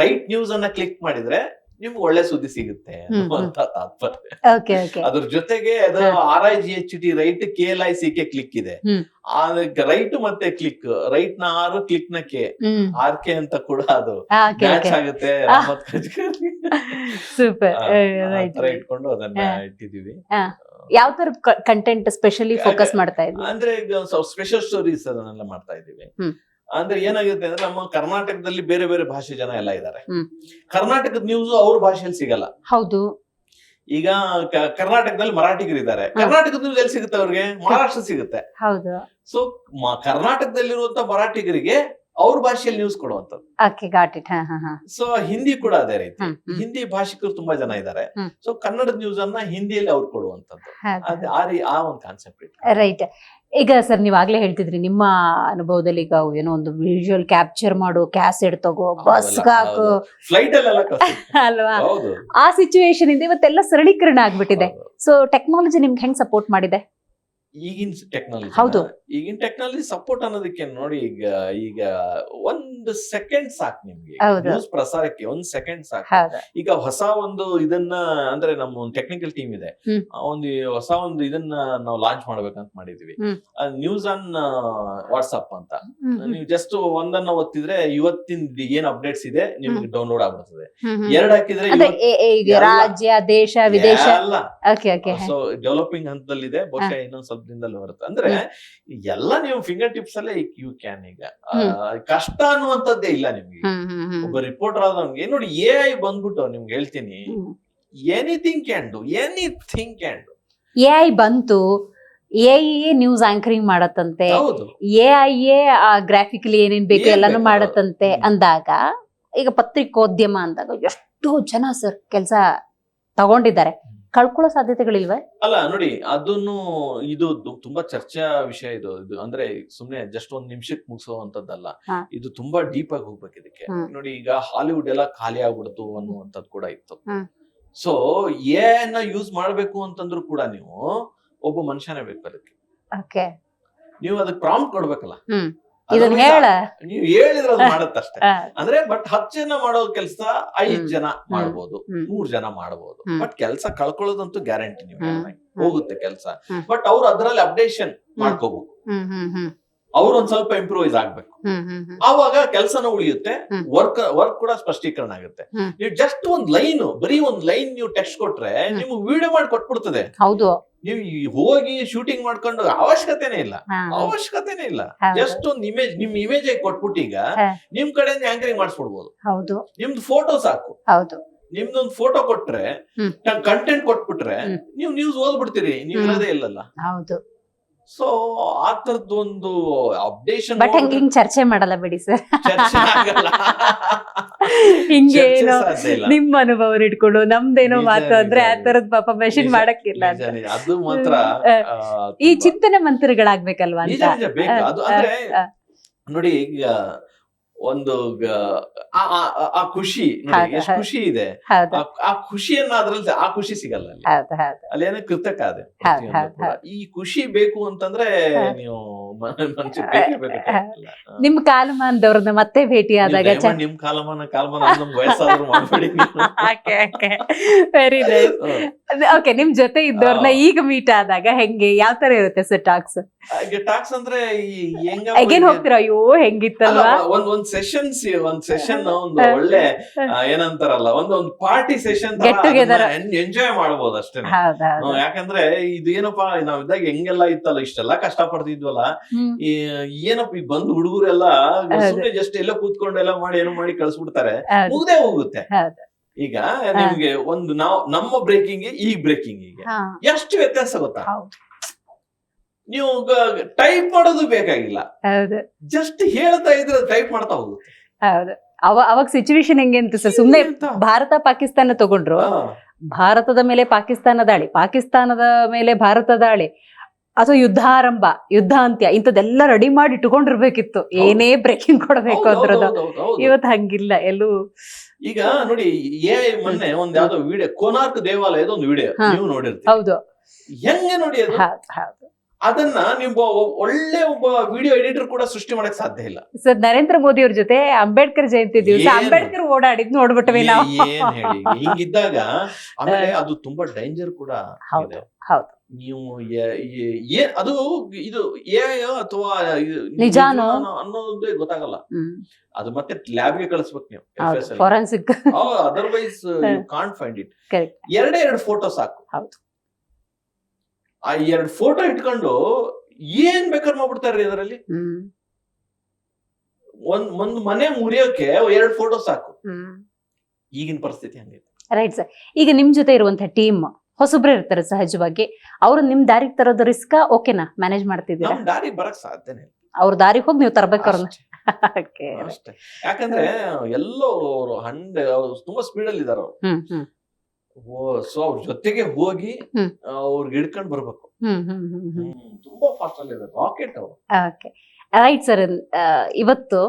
ರೈಟ್ ನ್ಯೂಸ್ ಅನ್ನ ಕ್ಲಿಕ್ ಮಾಡಿದ್ರೆ ನಿಮ್ಗೆ ಒಳ್ಳೆ ಸುದ್ದಿ ಸಿಗುತ್ತೆ ಅಂತ ತಾತ್ಪರ್ಯ. ಅದ್ರ ಜೊತೆಗೆ ಅದು RIGHT ರೈಟ್, KLICK ಕ್ಲಿಕ್ ಇದೆ. ರೈಟ್ ಮತ್ತೆ ಕ್ಲಿಕ್, ರೈಟ್ ನ R, ಕ್ಲಿಕ್ ನ K, RK ಅಂತ ಕೂಡ ಅದು ಮ್ಯಾಚ್ ಆಗುತ್ತೆ. ಸೂಪರ್. ಇಟ್ಕೊಂಡು ಅದನ್ನ ಇಟ್ಟಿದೀವಿ. ಯಾವ ತರ ಕಂಟೆಂಟ್ ಸ್ಪೆಷಲಿ ಫೋಕಸ್ ಮಾಡ್ತಾ ಇದ್ದೀವಿ ಅಂದ್ರೆ ಈಗ ಸ್ಪೆಷಲ್ ಸ್ಟೋರೀಸ್ ಅದನ್ನೆಲ್ಲ ಮಾಡ್ತಾ ಇದ್ದೀವಿ. ಅಂದ್ರೆ ಏನಾಗುತ್ತೆ ಅಂದ್ರೆ ನಮ್ಮ ಕರ್ನಾಟಕದಲ್ಲಿ ಬೇರೆ ಬೇರೆ ಭಾಷೆ ಜನ ಎಲ್ಲ ಇದ್ದಾರೆ. ಕರ್ನಾಟಕದ ನ್ಯೂಸ್ ಅವ್ರ ಭಾಷೆಯಲ್ಲಿ ಸಿಗಲ್ಲ. ಹೌದು. ಈಗ ಕರ್ನಾಟಕದಲ್ಲಿ ಮರಾಠಿಗರಿದ್ದಾರೆ, ಕರ್ನಾಟಕದ ನ್ಯೂಸ್ ಎಲ್ಲಿ ಸಿಗುತ್ತೆ ಅವ್ರಿಗೆ? ಮಹಾರಾಷ್ಟ್ರ ಸಿಗುತ್ತೆ. ಹೌದು. ಸೊ ಕರ್ನಾಟಕದಲ್ಲಿರುವಂತ ಮರಾಠಿಗರಿಗೆ ಅವ್ರ ಭಾಷೆಯಲ್ಲಿ ನ್ಯೂಸ್ ಕೊಡುವಂತದ್ದು. ಸೊ ಹಿಂದಿ ಕೂಡ ಅದೇ ರೀತಿ, ಹಿಂದಿ ಭಾಷಿಕರು ತುಂಬಾ ಜನ ಇದ್ದಾರೆ. ಸೊ ಕನ್ನಡದ ನ್ಯೂಸ್ ಅನ್ನ ಹಿಂದಿಯಲ್ಲಿ ಅವ್ರು ಕೊಡುವಂತದ್ದು. ಆ ಒಂದು ಕಾನ್ಸೆಪ್ಟ್. ರೈಟ್. ಈಗ ಸರ್ ನೀವಾಗ್ಲೇ ಹೇಳ್ತಿದ್ರಿ ನಿಮ್ಮ ಅನುಭವದಲ್ಲಿ, ಈಗ ಏನೋ ಒಂದು ವಿಜುವಲ್ ಕ್ಯಾಪ್ಚರ್ ಮಾಡು, ಕ್ಯಾಸೆಟ್ ತಗೋ, ಬಸ್ ಹಾಕು, ಫ್ಲೈಟ್ ಅಲ್ಲೆಲ್ಲ ಅಲ್ವಾ? ಆ ಸಿಚುವೇಶನ್ ಇಂದ ಇವತ್ತೆಲ್ಲ ಸರಳೀಕರಣ ಆಗ್ಬಿಟ್ಟಿದೆ. ಸೊ ಟೆಕ್ನಾಲಜಿ ನಿಮ್ಗೆ ಹೆಂಗ್ ಸಪೋರ್ಟ್ ಮಾಡಿದೆ? ಈಗಿನ ಟೆಕ್ನಾಲಜಿ, ಹೌದು, ಈಗಿನ ಟೆಕ್ನಾಲಜಿ ಸಪೋರ್ಟ್ ಅನ್ನೋದಕ್ಕೆ ನೋಡಿ, ಈಗ 1 ಸೆಕೆಂಡ್ ಸಾಕು ನಿಮ್ಗೆ ನ್ಯೂಸ್ ಪ್ರಸಾರಕ್ಕೆ. 1 ಸೆಕೆಂಡ್ ಸಾಕು. ಈಗ ಹೊಸ ಒಂದು ಇದನ್ನ ಅಂದ್ರೆ ನಮ್ಮ ಒಂದು ಟೆಕ್ನಿಕಲ್ ಟೀಮ್ ಇದೆ, ಒಂದು ಹೊಸ ಒಂದು ಇದನ್ನ ನಾವು ಲಾಂಚ್ ಮಾಡ್ಬೇಕಂತ ಮಾಡಿದೀವಿ. ನ್ಯೂಸ್ ಆನ್ ವಾಟ್ಸ್ಆಪ್ ಅಂತ. ನೀವು ಜಸ್ಟ್ ಒಂದನ್ನ ಒತ್ತಿದ್ರೆ ಇವತ್ತಿನ ಏನ್ ಅಪ್ಡೇಟ್ಸ್ ಇದೆ ನಿಮ್ಗೆ ಡೌನ್ಲೋಡ್ ಆಗ್ಬಿಡ್ತದೆ. 2 ಹಾಕಿದ್ರೆ ರಾಜ್ಯ, ದೇಶ, ವಿದೇಶ ಅಲ್ಲ. ಸೊ ಡೆವಲಪಿಂಗ್ ಹಂತದಲ್ಲಿದೆ, ಬಹುಶಃ ಇನ್ನೊಂದ್ ಸ್ವಲ್ಪ ದಿನದಲ್ಲಿ ಬರುತ್ತೆ. ಅಂದ್ರೆ ಎಲ್ಲ ನೀವು ಫಿಂಗರ್ ಟಿಪ್ಸ್ ಅಲ್ಲೇ ಯು ಕ್ಯಾನ್. ಈಗ ಕಷ್ಟ ಅನ್ನುವಂಥದ್ದೇ ಇಲ್ಲ ನಿಮ್ಗೆ. ಒಬ್ಬ ರಿಪೋರ್ಟರ್ ಆದವ್ನಿಗೆ ನೋಡಿ, AI ಬಂದ್ಬಿಟ್ಟು ನಿಮ್ಗೆ ಹೇಳ್ತೀನಿ, anything can do, anything can do. AI ಬಂತು, AI ನ್ಯೂಸ್ ಆಂಕರಿಂಗ್ ಮಾಡತ್ತಂತೆ, AI ಗ್ರಾಫಿಕಲಿ ಏನೇನ್ ಬೇಕು ಎಲ್ಲಾನು ಮಾಡತ್ತಂತೆ ಅಂದಾಗ, ಈಗ ಪತ್ರಿಕೋದ್ಯಮ ಅಂದಾಗ ಎಷ್ಟೋ ಜನ ಸರ್ ಕೆಲಸ ತಗೊಂಡಿದ್ದಾರೆ. ಕಳ್ಕೊಳ್ಳೋ ಸಾಧ್ಯತೆಗಳಿಲ್ವೇ? ಅಲ್ಲ ನೋಡಿ, ಅದನ್ನು ಇದು ತುಂಬಾ ಚರ್ಚಾ ವಿಷಯ. ಇದು ಅಂದ್ರೆ ಸುಮ್ನೆ ಜಸ್ಟ್ 1 ನಿಮಿಷಕ್ಕೆ ಮುಗಿಸುವಂತದ್ದಲ್ಲ. ಇದು ತುಂಬಾ ಡೀಪ್ ಆಗಿ ಹೋಗ್ಬೇಕು ಇದಕ್ಕೆ. ನೋಡಿ, ಈಗ ಹಾಲಿವುಡ್ ಎಲ್ಲ ಖಾಲಿ ಆಗ್ಬಿಡ್ತು ಅನ್ನುವಂಥದ್ದು ಕೂಡ ಇತ್ತು. ಸೊ ಏನ ಯೂಸ್ ಮಾಡ್ಬೇಕು ಅಂತಂದ್ರು ಕೂಡ ನೀವು ಒಬ್ಬ ಮನುಷ್ಯನೇ ಬೇಕು ಅದಕ್ಕೆ. ನೀವು ಅದಕ್ಕೆ ಪ್ರಾಂಪ್ಟ್ ಕೊಡ್ಬೇಕಲ್ಲ. ನೀವು ಹೇಳಿದ್ರೆ ಅದು ಮಾಡತ್ತಷ್ಟೇ. ಅಂದ್ರೆ ಬಟ್ 10 ಜನ ಮಾಡೋ ಕೆಲಸ 5 ಜನ ಮಾಡ್ಬೋದು, 3 ಜನ ಮಾಡ್ಬೋದು. ಬಟ್ ಕೆಲಸ ಕಳ್ಕೊಳ್ಳೋದಂತೂ ಗ್ಯಾರಂಟಿ. ನೀವು ಹೋಗುತ್ತೆ ಕೆಲಸ. ಬಟ್ ಅವ್ರು ಅದ್ರಲ್ಲಿ ಅಪ್ಡೇಷನ್ ಮಾಡ್ಕೋಬೇಕು. ಅವ್ರು ಒಂದ್ ಸ್ವಲ್ಪ ಇಂಪ್ರೂವೈಸ್ ಆಗ್ಬೇಕು. ಆವಾಗ ಕೆಲಸನ ಉಳಿಯುತ್ತೆ, ವರ್ಕ್ ಕೂಡ ಸ್ಪಷ್ಟೀಕರಣ ಆಗುತ್ತೆ. ನೀವು ಜಸ್ಟ್ ಬರೀ ಒಂದ್ ಲೈನ್ ನೀವು ಟೆಕ್ಸ್ಟ್ ಕೊಟ್ರೆ ನಿಮ್ಗೆ ವಿಡಿಯೋ ಮಾಡಿ ಕೊಟ್ಬಿಡ್ತದೆ. ಹೌದು. ನೀವು ಹೋಗಿ ಶೂಟಿಂಗ್ ಮಾಡ್ಕೊಂಡು ಅವಶ್ಯಕತೆನೇ ಇಲ್ಲ. ಜಸ್ಟ್ ಒಂದ್ ಇಮೇಜ್, ನಿಮ್ ಇಮೇಜ್ ಕೊಟ್ಬಿಟ್ಟು ಈಗ ನಿಮ್ ಕಡೆಯಿಂದ ಆಂಕರಿಂಗ್ ಮಾಡಿಸ್ಬಿಡ್ಬೋದು. ನಿಮ್ದು ಫೋಟೋ ಸಾಕು. ನಿಮ್ದೊಂದು ಫೋಟೋ ಕೊಟ್ರೆ, ಕಂಟೆಂಟ್ ಕೊಟ್ಬಿಟ್ರೆ ನೀವು ನ್ಯೂಸ್ ಓದ್ಬಿಡ್ತೀರಿ. ನೀವು ಇರೋದೇ ಇಲ್ಲಲ್ಲ. ಸೊ ಆ ತರದೊಂದು ಅಪ್ಡೇಷನ್. ಬಟ್ ಹಿಂಗ್ ಚರ್ಚೆ ಮಾಡಲ್ಲ ಬಿಡಿ ಸರ್. ಹಿಂಗೆ ನಿಮ್ಮ ಅನುಭವ ಇಟ್ಕೊಂಡು ನಮ್ದೇನೋ ಮಾತು ಅಂದ್ರೆ ಆ ತರದ್ ಪಾಪ ಮೆಷಿನ್ ಮಾಡಕ್ಕಿಲ್ಲ. ಅದು ಮಾತ್ರ ಈ ಚಿಂತನೆ ಮಂತ್ರಗಳಾಗ್ಬೇಕಲ್ವಾ ಅಂತ. ಅದು ಅಂದ್ರೆ ನೋಡಿ, ಈಗ ಒಂದು ಆ ಖುಷಿ ನೋಡಿ, ಎಷ್ಟು ಖುಷಿ ಇದೆ. ಆ ಖುಷಿಯನ್ನ ಅದ್ರಲ್ಲಿ ಆ ಖುಷಿ ಸಿಗಲ್ಲ ಅಲ್ಲಿ. ಏನೋ ಕೃತಕ ಅದೇ. ಈ ಖುಷಿ ಬೇಕು ಅಂತಂದ್ರೆ ನೀವು ಮನುಷ್ಯ ನಿಮ್ ಕಾಲಮಾನದವ್ರನ್ನ ಮತ್ತೆ ಭೇಟಿ ಆದಾಗ, ನಿಮ್ ಕಾಲಮಾನ ನಮ್ಗೆ ವಯಸ್ಸಾದ್ರು ಮಾಡ್ಬೇಡಿ. Very nice. ಓಕೆ, ನಿಮ್ ಜೊತೆ ಇದ್ದವ್ರನ್ನ ಈಗ ಮೀಟ್ ಆದಾಗ ಹೆಂಗೆ, ಯಾವ ತರ ಇರುತ್ತೆ ಸರ್ ಟಾಕ್ಸ್? ಅಂದ್ರೆ ಹೇಗೇನ್ ಹೋಗ್ತೀರಾ? ಅಯ್ಯೋ ಹೆಂಗಿತ್ತಲ್ವಾ. ಒಂದ್ ಸೆಷನ್ ಒಂದು ಒಳ್ಳೆ ಏನಂತಾರಲ್ಲ, ಒಂದು ಪಾರ್ಟಿ ಸೆಷನ್ ಎಂಜಾಯ್ ಮಾಡಬಹುದು ಅಷ್ಟೇ. ಯಾಕಂದ್ರೆ ಇದು ಏನಪ್ಪಾ, ನಾವ್ ಇದ್ದಾಗ ಹೆಂಗೆಲ್ಲ ಇತ್ತಲ್ಲ, ಇಷ್ಟೆಲ್ಲ ಕಷ್ಟ ಪಡ್ತಿದ್ವಲ್ಲ, ಏನಪ್ಪ ಈ ಬಂದು ಹುಡುಗರೆಲ್ಲ ಸುಮ್ನೆ ಜಸ್ಟ್ ಎಲ್ಲ ಕೂತ್ಕೊಂಡು ಎಲ್ಲ ಮಾಡಿ ಏನೋ ಮಾಡಿ ಕಳ್ಸ್ಬಿಡ್ತಾರೆ, ಮುಗ್ದೇ ಹೋಗುತ್ತೆ. ಈಗ ನಿಮ್ಗೆ ಒಂದು ನಮ್ಮ ಬ್ರೇಕಿಂಗ್ ಈಗ ಬ್ರೇಕಿಂಗ್ ಎಷ್ಟು ವ್ಯತ್ಯಾಸ ಗೊತ್ತಾ? ನೀವು ಟೈಪ್ ಮಾಡೋದು ಬೇಕಾಗಿಲ್ಲ, ಜಸ್ಟ್ ಹೇಳ್ತಾ ಇದ್ರೆ ಟೈಪ್ ಮಾಡ್ತಾ ಹೋಗುತ್ತೆ. ಅವಾಗ ಸಿಚುವೇಶನ್ ಹೆಂಗೆ ಅಂತ ಸರ್, ಸುಮ್ನೆ ಭಾರತ ಪಾಕಿಸ್ತಾನ ತಗೊಂಡ್ರು, ಭಾರತದ ಮೇಲೆ ಪಾಕಿಸ್ತಾನ ದಾಳಿ, ಪಾಕಿಸ್ತಾನದ ಮೇಲೆ ಭಾರತ ದಾಳಿ, ಅಥವಾ ಯುದ್ಧ ಆರಂಭ, ಯುದ್ಧ ಅಂತ್ಯ, ಇಂಥದ್ದೆಲ್ಲ ರೆಡಿ ಮಾಡಿ ಇಟ್ಕೊಂಡಿರ್ಬೇಕಿತ್ತು, ಏನೇ ಬ್ರೇಕಿಂಗ್ ಕೊಡ್ಬೇಕು ಅದ್ರದ್ದು. ಇವತ್ತು ಹಂಗಿಲ್ಲ ಎಲ್ಲೂ. ಈಗ ನೋಡಿ, ಮೊನ್ನೆ ಒಂದ್ ಯಾವ್ದೋ ವಿಡಿಯೋ, ಕೋನಾರ್ಕ್ ದೇವಾಲಯದ ಒಂದು ವಿಡಿಯೋ ನೀವು ನೋಡಿರ್ತೀವಿ. ಹೌದು, ಹೆಂಗೆ ನೋಡಿ ಅದು, ಅದನ್ನ ನೀವು ಒಳ್ಳೆ ಒಬ್ಬ ವಿಡಿಯೋ ಎಡಿಟರ್ ಕೂಡ ಸೃಷ್ಟಿ ಮಾಡಕ್ ಸಾಧ್ಯ ಇಲ್ಲ. ಸರ್ ನರೇಂದ್ರ ಮೋದಿ ಅವ್ರ ಜೊತೆ ಅಂಬೇಡ್ಕರ್ ಜಯಂತಿ ದಿವಸ ಅಂಬೇಡ್ಕರ್ ಓಡಾಡಿದ್ ನೋಡ್ಬಿಟ್ವಿ ನಾವು. ಏನ್ ಹೇಳಿ, ಹಿಂಗಿದ್ದಾಗ ಆಮೇಲೆ ಅದು ತುಂಬಾ ಡೇಂಜರ್ ಕೂಡ ಇದೆ. ಹೌದು, ನೀವು ಅದು ಇದು ಅಥವಾ ನಿಜಾನೋ ಅನ್ನೋದೇ ಗೊತ್ತಾಗಲ್ಲ. ಅದು ಮತ್ತೆ ಲ್ಯಾಬ್ಗೆ ಕಳಿಸ್ಬೇಕು ನೀವು, forensic, otherwise you can't find it. ಎರಡು ಫೋಟೋ ಸಾಕು. ಆ 2 ಫೋಟೋ ಇಟ್ಕೊಂಡು ಏನ್ ಬೇಕಾದ್ರೆ ಮಾಡ್ಬಿಡ್ತಾರ್ರಿ ಅದರಲ್ಲಿ. ಒಂದ್ ಮನೆ ಮುರಿಯೋಕೆ 2 ಫೋಟೋ ಸಾಕು. ಈಗಿನ ಪರಿಸ್ಥಿತಿ ಹಂಗಿದೆ. Right sir. ಈಗ ನಿಮ್ ಜೊತೆ ಇರುವಂತಹ ಟೀಮ್ ಹೊಸಬ್ರು ಇರ್ತಾರೆ ಸಹಜವಾಗಿ, ಅವ್ರು ನಿಮ್ ದಾರಿಗೆ ತರೋದು ರಿಸ್ಕ್ ಓಕೆನಾ, ಮ್ಯಾನೇಜ್ ಮಾಡ್ತಿದ್ದೀರಾ? ನಮ್ ದಾರಿಗೆ ಬರಕ್ ಸಾಧ್ಯನೇ, ಅವ್ರ ದಾರಿಗೆ ಹೋಗಿ ನೀವು ತರ್ಬೇಕು ಅವ್ರನ್ನ. ಅಷ್ಟೇ. ಯಾಕಂದ್ರೆ ಎಲ್ಲೋ ಅವರು ತುಂಬಾ ಸ್ಪೀಡ್ ಅಲ್ಲಿ ಇದಾರೆ ಅವ್ರು. ಸೊ ಅವ್ರ ಜೊತೆಗೆ ಹೋಗಿ ಅವ್ರಿಗೆ ಹಿಡ್ಕೊಂಡ್ ಬರ್ಬೇಕು. ತುಂಬಾ ಫಾಸ್ಟ್ ಅಲ್ಲಿ ಇದೆ, ರಾಕೆಟ್ ಅವರು. Right sir. ಇವತ್ತು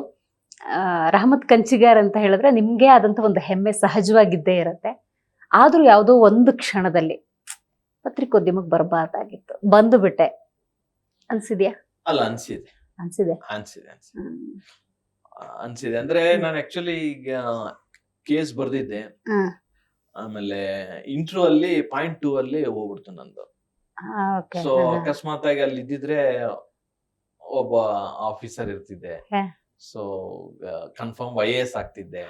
ರಹಮತ್ ಕಂಚಿಗಾರ್ ಅಂತ ಹೇಳಿದ್ರೆ ನಿಮ್ಗೆ ಆದಂತ ಒಂದು ಹೆಮ್ಮೆ ಸಹಜವಾಗಿದ್ದೇ ಇರತ್ತೆ. ಆದ್ರೂ ಯಾವುದೋ ಒಂದು ಕ್ಷಣದಲ್ಲಿ ಪತ್ರಿಕೋದ್ಯಮಕ್ಕೆ ಬರಬಾರ್ದಾಗಿತ್ತು, ಬಂದು ಬಿಟ್ಟೆ ಅನ್ಸಿದ್ಯಾ? ಅಲ್ಲ, ಅನ್ಸಿದೆ. ಅಂದ್ರೆ ನಾನು ಆಕ್ಚುಲಿ ಈಗ ಕೇಸ್ ಬರ್ದಿದ್ದೆ, ಆಮೇಲೆ ಇಂಟ್ರೂ ಅಲ್ಲಿ ಪಾಯಿಂಟ್ 2 ಅಲ್ಲಿ ಹೋಗ್ಬಿಡ್ತು ನಂದು. ಸೊ ಅಕಸ್ಮಾತ್ ಆಗಿ ಅಲ್ಲಿ ಇದ್ದಿದ್ರೆ ಒಬ್ಬ ಆಫೀಸರ್ ಇರ್ತಿದ್ದೆ, ಸೊ ಕನ್ಫರ್ಮ್ IAS ಆಗ್ತಿದ್ದೆ,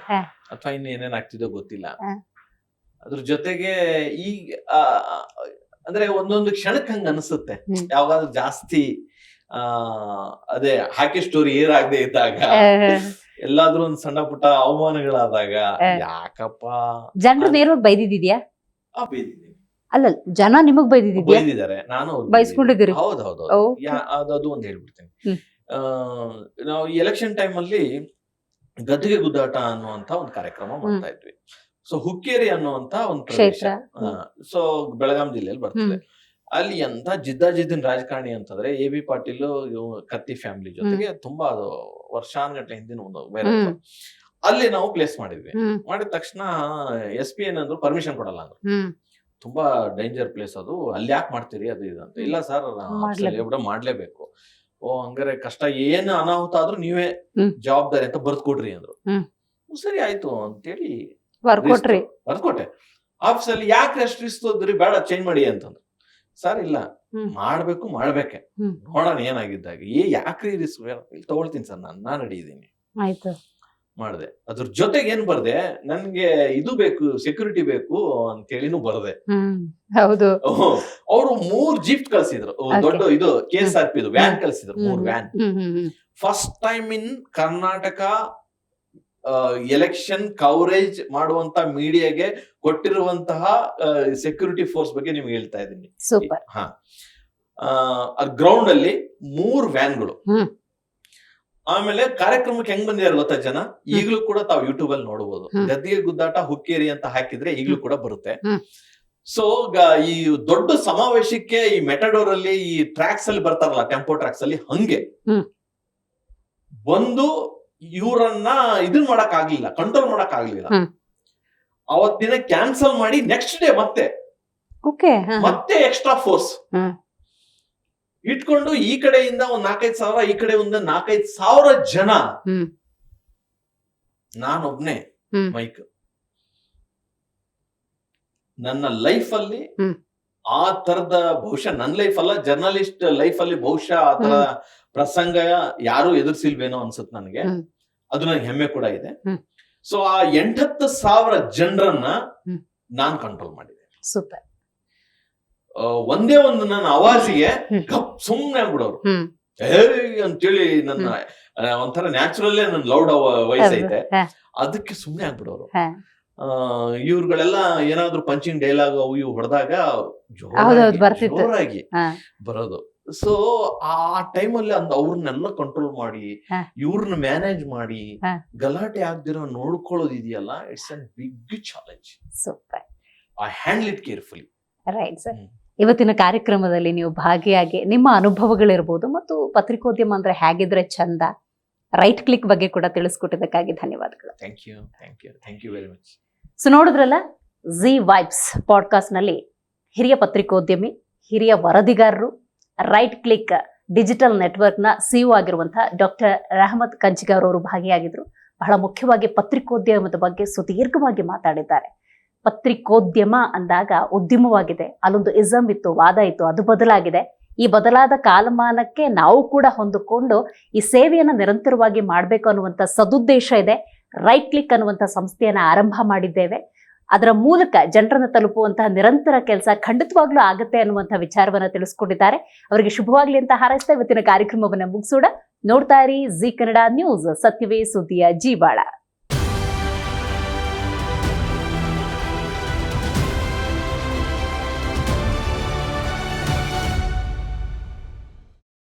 ಅಥವಾ ಇನ್ನೇನೇನ್ ಆಗ್ತಿದ್ದೋ ಗೊತ್ತಿಲ್ಲ. ಅದ್ರ ಜೊತೆಗೆ ಈಗ ಅಂದ್ರೆ ಒಂದೊಂದು ಕ್ಷಣಕ್ಕೆ ಹಂಗ ಅನ್ಸುತ್ತೆ, ಯಾವಾಗಾದ್ರೂ ಜಾಸ್ತಿ ಅದೇ ಹಾಕಿ ಸ್ಟೋರಿ ಏರಾಗದೆ ಇದ್ದಾಗ, ಎಲ್ಲಾದ್ರೂ ಒಂದ್ ಸಣ್ಣ ಪುಟ್ಟ ಅವಮಾನಗಳಾದಾಗ, ಯಾಕಪ್ಪ ಜನರು ನೇರವಾಗಿ ಬೈದಿದ್ಯಾ? ಅಲ್ಲ, ಜನ ನಿಮಗ್ ಬೈದಿದ್ದಾರೆ, ನಾನು ಬೈಸ್ಕೊಂಡಿದ್ದೀರಿ? ಹೌದೌದು, ಅದು ಒಂದ್ ಹೇಳ್ಬಿಡ್ತೀನಿ. ನಾವು ಎಲೆಕ್ಷನ್ ಟೈಮ್ ಅಲ್ಲಿ ಗದ್ದುಗೆ ಗುದ್ದಾಟ ಅನ್ನುವಂತ ಒಂದು ಕಾರ್ಯಕ್ರಮ ಮಾಡ್ತಾ ಇದ್ವಿ. ಸೊ ಹುಕ್ಕೇರಿ ಅನ್ನುವಂತ ಒಂದು ಪ್ರದೇಶ, ಸೊ ಬೆಳಗಾಂ ಜಿಲ್ಲೆಯಲ್ಲಿ ಬರ್ತದೆ. ಅಲ್ಲಿ ಎಂತ ಜಿದ್ದಾಜಿದ್ದಿನ ರಾಜಕಾರಣಿ ಅಂತಂದ್ರೆ AB ಪಾಟೀಲ್ ಕತ್ತಿ ಫ್ಯಾಮಿಲಿ ಜೊತೆಗೆ ತುಂಬಾ ಅದು ವರ್ಷಾನ್ಗಟ್ಲೆ ಹಿಂದಿನ ಒಂದು ವೈರತ್ವ. ಅಲ್ಲಿ ನಾವು ಪ್ಲೇಸ್ ಮಾಡಿದ್ವಿ. ಮಾಡಿದ ತಕ್ಷಣ SP ಏನಂದ್ರು ಪರ್ಮಿಷನ್ ಕೊಡಲ್ಲ ಅಂದ್ರು. ತುಂಬಾ ಡೇಂಜರ್ ಪ್ಲೇಸ್ ಅದು, ಅಲ್ಲಿ ಯಾಕೆ ಮಾಡ್ತೀರಿ ಅದು ಇದು ಅಂತ. ಇಲ್ಲ ಸರ್, ಮಾಡ್ಲೇಬೇಕು. ಓ ಹಂಗಾರೆ ಕಷ್ಟ, ಏನು ಅನಾಹುತ ಆದ್ರೂ ನೀವೇ ಜವಾಬ್ದಾರಿ ಅಂತ ಬರ್ದ್ಕೊಡ್ರಿ ಅಂದ್ರು. ಸರಿ ಆಯ್ತು ಅಂತೇಳಿ ಬರ್ದ್ಕೊಟ್ಟೆ. ಆಫೀಸಲ್ಲಿ ಯಾಕೆ ರೆಸ್ಟ್ ಇಸ್ತೋದ್ರಿ, ಬೇಡ ಚೇಂಜ್ ಮಾಡಿ ಅಂತಂದ್ರು. ಸರ್ ಇಲ್ಲ, ಮಾಡ್ಬೇಕೆ, ನೋಡೋಣ ಏನಾಗಿದ್ದಾಗ. ಯಾಕ್ರಿ ರಿಸ್ಕ್, ಇಲ್ಲಿ ತಗೊಳ್ತೀನಿ ಸರ್, ನಾನು ರೆಡಿ ಇದ್ದೀನಿ. ಆಯ್ತು, ಮಾಡಿದೆ. ಅದ್ರ ಜೊತೆಗೆ ಏನ್ ಬರ್ದೆ, ನನ್ಗೆ ಇದು ಬೇಕು, ಸೆಕ್ಯೂರಿಟಿ ಬೇಕು ಅಂತ ಹೇಳಿನೂ ಬರ್ದೆ. ಹೌದು, ಅವರು 3 ಜೀಪ್ ಕಳ್ಸಿದ್ರು, ದೊಡ್ಡ ಇದು KSRP ವ್ಯಾನ್ ಕಳ್ಸಿದ್ರು, 3 van. First time in Karnataka election coverage ಮಾಡುವಂತ ಮೀಡಿಯಾಗೆ ಕೊಟ್ಟಿರುವಂತಹ ಸೆಕ್ಯೂರಿಟಿ ಫೋರ್ಸ್ ಬಗ್ಗೆ ನಿಮ್ಗೆ ಹೇಳ್ತಾ ಇದ್ದೀನಿ. ಗ್ರೌಂಡ್ ಅಲ್ಲಿ 3 ವ್ಯಾನ್ಗಳು. ಆಮೇಲೆ ಕಾರ್ಯಕ್ರಮಕ್ಕೆ ಹೆಂಗ್ ಬಂದಿದ್ದಾರೆ ಗೊತ್ತಾ ಜನ, ಈಗಲೂ ಕೂಡ ತಾವು ಯೂಟ್ಯೂಬ್ ಅಲ್ಲಿ ನೋಡಬಹುದು. ಗದ್ದಿಗೆ ಗುದ್ದಾಟ ಹುಕ್ಕೇರಿ ಅಂತ ಹಾಕಿದ್ರೆ ಈಗಲೂ ಕೂಡ ಬರುತ್ತೆ. ಸೊ ಈ ದೊಡ್ಡ ಸಮಾವೇಶಕ್ಕೆ ಈ ಮೆಟಡೋರ್ ಅಲ್ಲಿ ಈ ಟ್ರ್ಯಾಕ್ಸ್ ಅಲ್ಲಿ ಬರ್ತಾರಲ್ಲ, ಟೆಂಪೋ ಟ್ರ್ಯಾಕ್ಸ್ ಅಲ್ಲಿ, ಹಂಗೆ ಬಂದು ಇವ್ರನ್ನ ಇದನ್ ಮಾಡಕ್ ಆಗ್ಲಿಲ್ಲ, ಕಂಟ್ರೋಲ್ ಮಾಡಕ್ ಆಗ್ಲಿಲ್ಲ. ಅವತ್ತಿನ ಕ್ಯಾನ್ಸಲ್ ಮಾಡಿ ನೆಕ್ಸ್ಟ್ ಡೇ ಮತ್ತೆ ಎಕ್ಸ್ಟ್ರಾ ಫೋರ್ಸ್ ಇಟ್ಕೊಂಡು ಈ ಕಡೆಯಿಂದ ಒಂದ್ 4-5 ಸಾವಿರ, ಈ ಕಡೆ ಒಂದು 4-5 ಸಾವಿರ ಜನ, ನಾನೊಬ್ನೇ ಮೈಕ್. ನನ್ನ ಲೈಫ್ ಅಲ್ಲಿ ಆ ತರದ, ಬಹುಶಃ ನನ್ನ ಲೈಫ್ ಅಲ್ಲ, ಜರ್ನಲಿಸ್ಟ್ ಲೈಫ್ ಅಲ್ಲಿ ಬಹುಶಃ ಆ ತರ ಪ್ರಸಂಗ ಯಾರು ಎದುರಿಸಿಲ್ವೇನೋ ಅನ್ಸುತ್ತೆ ನನಗೆ. ಅದು ನನಗೆ ಹೆಮ್ಮೆ ಕೂಡ ಇದೆ. ಸೊ ಆ 8-10 ಸಾವಿರ ಜನರನ್ನ ನಾನ್ ಕಂಟ್ರೋಲ್ ಮಾಡಿದೆ. ಸೂಪರ್. ಒಂದೇ ಒಂದು ನನ್ನ ಅವಾಜಿಗೆ ಸುಮ್ನೆ ಆಗ್ಬಿಡೋರು. ಅಂತೇಳಿ ನನ್ನ ಒಂಥರ ನ್ಯಾಚುರಲ್ಲೇ ನನ್ ಲೌಡ್ ವಯಸ್ಸೈತೆ, ಹ. ಅದಕ್ಕೆ ಸುಮ್ನೆ ಆಗ್ಬಿಡೋರು. ಹ. ಇವ್ರುಗಳೆಲ್ಲ ಏನಾದ್ರು ಪಂಚಿಂಗ್ ಡೈಲಾಗ್ ಅವು ಇವು ಹೊಡೆದಾಗ ಹೌದೌದು, ಬರ್ತಿತ್ತು. ಜೋರಾಗಿ ಹ. ಬರೋದು. ಸೊ ಆ ಟೈಮಲ್ಲಿ ಅವ್ರನ್ನೆಲ್ಲ ಕಂಟ್ರೋಲ್ ಮಾಡಿ, ಹ. ಇವ್ರನ್ನ ಮ್ಯಾನೇಜ್ ಮಾಡಿ, ಹ. ಗಲಾಟೆ ಆಗ್ದಿರೋ ನೋಡ್ಕೊಳ್ಳೋದು ಇದೆಯಲ್ಲ, it's a big challenge. Super. I handle it carefully. Right sir. ಇವತ್ತಿನ ಕಾರ್ಯಕ್ರಮದಲ್ಲಿ ನೀವು ಭಾಗಿಯಾಗಿ ನಿಮ್ಮ ಅನುಭವಗಳಿರ್ಬೋದು ಮತ್ತು ಪತ್ರಿಕೋದ್ಯಮ ಅಂದ್ರೆ ಹೇಗಿದ್ರೆ ಚಂದ, ರೈಟ್ ಕ್ಲಿಕ್ ಬಗ್ಗೆ ಕೂಡ ತಿಳಿಸ್ಕೊಟ್ಟಿದ್ದಕ್ಕಾಗಿ ಧನ್ಯವಾದಗಳು. Thank you very much. So ನೋಡಿದ್ರಲ್ಲ, ಜಿ ವೈಬ್ಸ್ ಪಾಡ್ಕಾಸ್ಟ್ ನಲ್ಲಿ ಹಿರಿಯ ಪತ್ರಿಕೋದ್ಯಮಿ, ಹಿರಿಯ ವರದಿಗಾರರು, ರೈಟ್ ಕ್ಲಿಕ್ ಡಿಜಿಟಲ್ ನೆಟ್ವರ್ಕ್ ನ ಸಿಇಒ ಆಗಿರುವಂತಹ ಡಾಕ್ಟರ್ ರಹಮತ್ ಕಂಚಿಗಾರ್ ಅವರು ಭಾಗಿಯಾಗಿದ್ರು. ಬಹಳ ಮುಖ್ಯವಾಗಿ ಪತ್ರಿಕೋದ್ಯಮದ ಬಗ್ಗೆ ಸುದೀರ್ಘವಾಗಿ ಮಾತಾಡಿದ್ದಾರೆ. ಪತ್ರಿಕೋದ್ಯಮ ಅಂದಾಗ ಉದ್ಯಮವಾಗಿದೆ, ಅಲ್ಲೊಂದು ಇಸಮ್ ಇತ್ತು, ವಾದ ಇತ್ತು, ಅದು ಬದಲಾಗಿದೆ. ಈ ಬದಲಾದ ಕಾಲಮಾನಕ್ಕೆ ನಾವು ಕೂಡ ಹೊಂದಿಕೊಂಡು ಈ ಸೇವೆಯನ್ನ ನಿರಂತರವಾಗಿ ಮಾಡಬೇಕು ಅನ್ನುವಂಥ ಸದುದ್ದೇಶ ಇದೆ. ರೈಟ್ ಕ್ಲಿಕ್ ಅನ್ನುವಂಥ ಸಂಸ್ಥೆಯನ್ನ ಆರಂಭ ಮಾಡಿದ್ದೇವೆ. ಅದರ ಮೂಲಕ ಜನರನ್ನು ತಲುಪುವಂತಹ ನಿರಂತರ ಕೆಲಸ ಖಂಡಿತವಾಗ್ಲೂ ಆಗುತ್ತೆ ಅನ್ನುವಂಥ ವಿಚಾರವನ್ನ ತಿಳಿಸ್ಕೊಂಡಿದ್ದಾರೆ. ಅವರಿಗೆ ಶುಭವಾಗ್ಲಿ ಅಂತ ಹಾರೈಸ್ತಾ ಇವತ್ತಿನ ಕಾರ್ಯಕ್ರಮವನ್ನ ಮುಗಿಸೋಣ. ನೋಡ್ತಾ ಇರಿ ಜಿ ಕನ್ನಡ ನ್ಯೂಸ್, ಸತ್ಯವೇ ಸುದ್ದಿಯ ಜೀವಾಳ.